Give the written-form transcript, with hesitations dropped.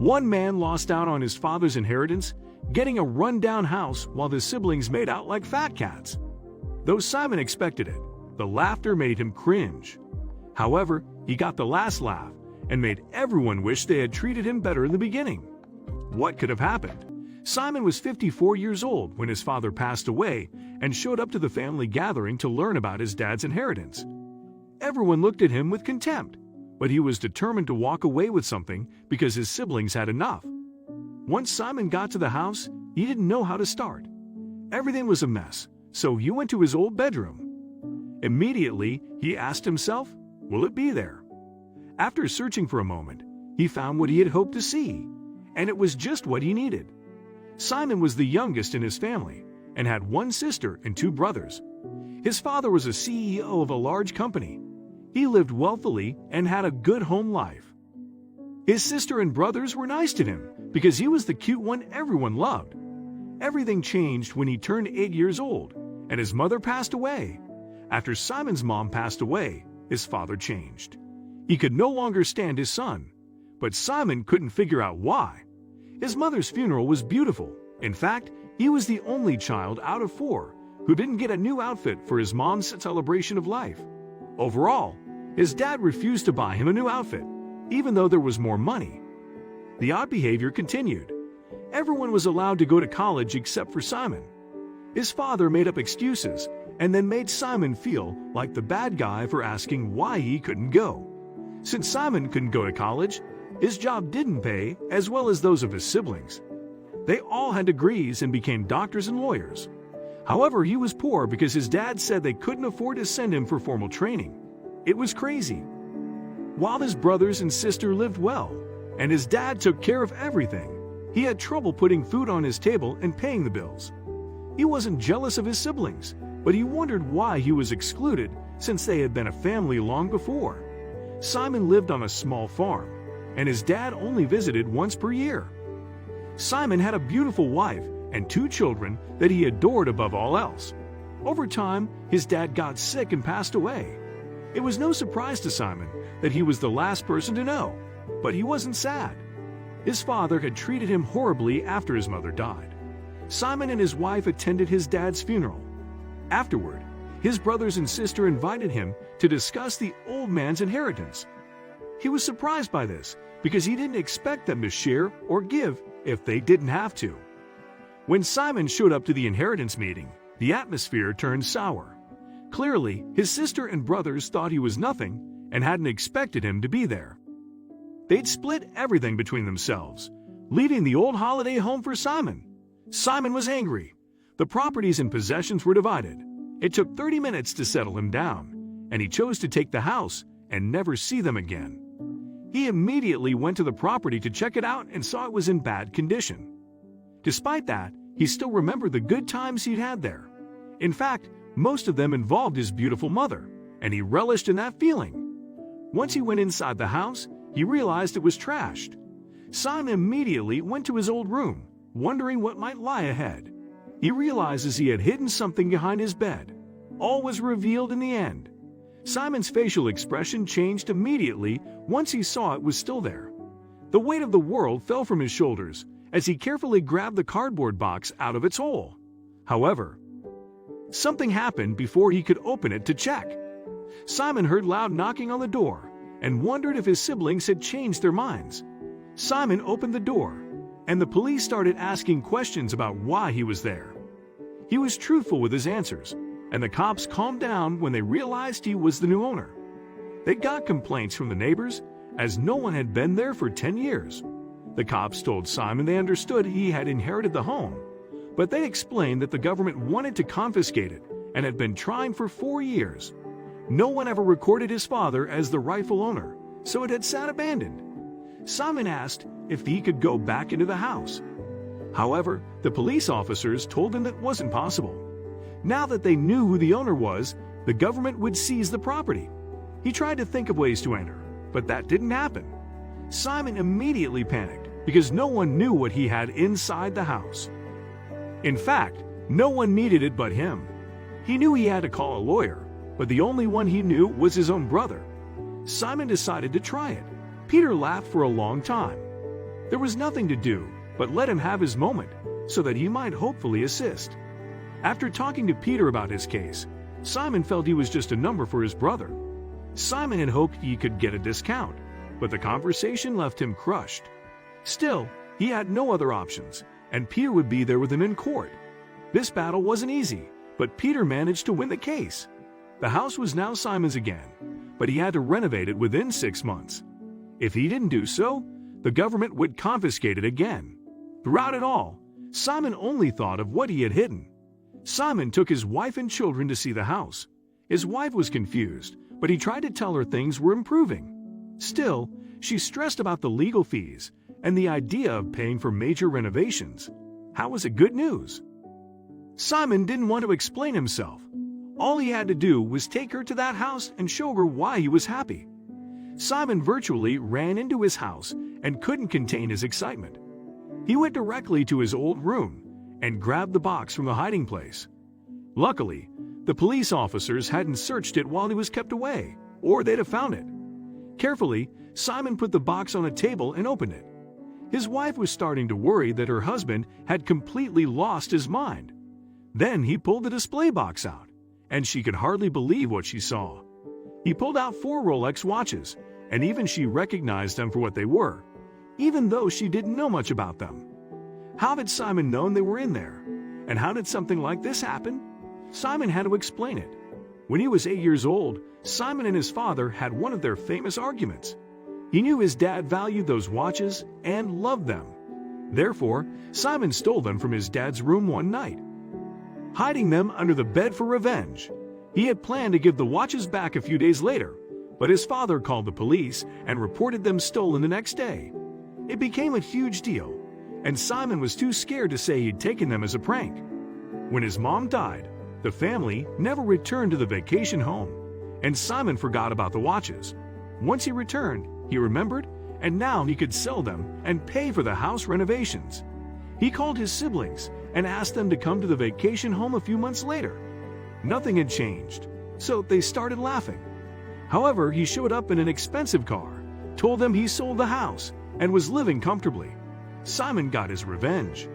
One man lost out on his father's inheritance, getting a run-down house while the siblings made out like fat cats. Though Simon expected it, the laughter made him cringe. However, he got the last laugh and made everyone wish they had treated him better in the beginning. What could have happened? Simon was 54 years old when his father passed away and showed up to the family gathering to learn about his dad's inheritance. Everyone looked at him with contempt, but he was determined to walk away with something because his siblings had enough. Once Simon got to the house, he didn't know how to start. Everything was a mess, so he went to his old bedroom. Immediately, he asked himself, "Will it be there?" After searching for a moment, he found what he had hoped to see, and it was just what he needed. Simon was the youngest in his family and had one sister and two brothers. His father was a CEO of a large company. He lived wealthily and had a good home life. His sister and brothers were nice to him because he was the cute one everyone loved. Everything changed when he turned 8 years old and his mother passed away. After Simon's mom passed away, his father changed. He could no longer stand his son, but Simon couldn't figure out why. His mother's funeral was beautiful. In fact, he was the only child out of 4 who didn't get a new outfit for his mom's celebration of life. Overall, his dad refused to buy him a new outfit, even though there was more money. The odd behavior continued. Everyone was allowed to go to college except for Simon. His father made up excuses and then made Simon feel like the bad guy for asking why he couldn't go. Since Simon couldn't go to college, his job didn't pay as well as those of his siblings. They all had degrees and became doctors and lawyers. However, he was poor because his dad said they couldn't afford to send him for formal training. It was crazy. While his brothers and sister lived well, and his dad took care of everything, he had trouble putting food on his table and paying the bills. He wasn't jealous of his siblings, but he wondered why he was excluded since they had been a family long before. Simon lived on a small farm, and his dad only visited once per year. Simon had a beautiful wife and 2 children that he adored above all else. Over time, his dad got sick and passed away. It was no surprise to Simon that he was the last person to know, but he wasn't sad. His father had treated him horribly after his mother died. Simon and his wife attended his dad's funeral. Afterward, his brothers and sister invited him to discuss the old man's inheritance. He was surprised by this because he didn't expect them to share or give if they didn't have to. When Simon showed up to the inheritance meeting, the atmosphere turned sour. Clearly, his sister and brothers thought he was nothing and hadn't expected him to be there. They'd split everything between themselves, leaving the old holiday home for Simon. Simon was angry. The properties and possessions were divided. It took 30 minutes to settle him down, and he chose to take the house and never see them again. He immediately went to the property to check it out and saw it was in bad condition. Despite that, he still remembered the good times he'd had there. In fact, most of them involved his beautiful mother, and he relished in that feeling. Once he went inside the house, he realized it was trashed. Simon immediately went to his old room, wondering what might lie ahead. He realizes he had hidden something behind his bed. All was revealed in the end. Simon's facial expression changed immediately once he saw it was still there. The weight of the world fell from his shoulders as he carefully grabbed the cardboard box out of its hole. However, something happened before he could open it to check. Simon heard loud knocking on the door and wondered if his siblings had changed their minds. Simon opened the door, and the police started asking questions about why he was there. He was truthful with his answers, and the cops calmed down when they realized he was the new owner. They got complaints from the neighbors, as no one had been there for 10 years. The cops told Simon they understood he had inherited the home, but they explained that the government wanted to confiscate it and had been trying for 4 years. No one ever recorded his father as the rightful owner, so it had sat abandoned. Simon asked if he could go back into the house. However, the police officers told him that wasn't possible. Now that they knew who the owner was, the government would seize the property. He tried to think of ways to enter, but that didn't happen. Simon immediately panicked because no one knew what he had inside the house. In fact, no one needed it but him. He knew he had to call a lawyer, but the only one he knew was his own brother. Simon decided to try it. Peter laughed for a long time. There was nothing to do but let him have his moment so that he might hopefully assist. After talking to Peter about his case, Simon felt he was just a number for his brother. Simon had hoped he could get a discount, but the conversation left him crushed. Still, he had no other options, and Peter would be there with him in court. This battle wasn't easy, but Peter managed to win the case. The house was now Simon's again, but he had to renovate it within 6 months. If he didn't do so, the government would confiscate it again. Throughout it all, Simon only thought of what he had hidden. Simon took his wife and children to see the house. His wife was confused, but he tried to tell her things were improving. Still, she stressed about the legal fees and the idea of paying for major renovations. How was it good news? Simon didn't want to explain himself. All he had to do was take her to that house and show her why he was happy. Simon virtually ran into his house and couldn't contain his excitement. He went directly to his old room and grabbed the box from the hiding place. Luckily, the police officers hadn't searched it while he was kept away, or they'd have found it. Carefully, Simon put the box on a table and opened it. His wife was starting to worry that her husband had completely lost his mind. Then he pulled the display box out, and she could hardly believe what she saw. He pulled out 4 Rolex watches, and even she recognized them for what they were, even though she didn't know much about them. How had Simon known they were in there? And how did something like this happen? Simon had to explain it. When he was 8 years old, Simon and his father had one of their famous arguments. He knew his dad valued those watches and loved them. Therefore, Simon stole them from his dad's room one night, hiding them under the bed for revenge. He had planned to give the watches back a few days later, but his father called the police and reported them stolen the next day. It became a huge deal, and Simon was too scared to say he'd taken them as a prank. When his mom died, the family never returned to the vacation home, and Simon forgot about the watches. Once he returned, he remembered, and now he could sell them and pay for the house renovations. He called his siblings and asked them to come to the vacation home a few months later. Nothing had changed, so they started laughing. However, he showed up in an expensive car, told them he sold the house, and was living comfortably. Simon got his revenge.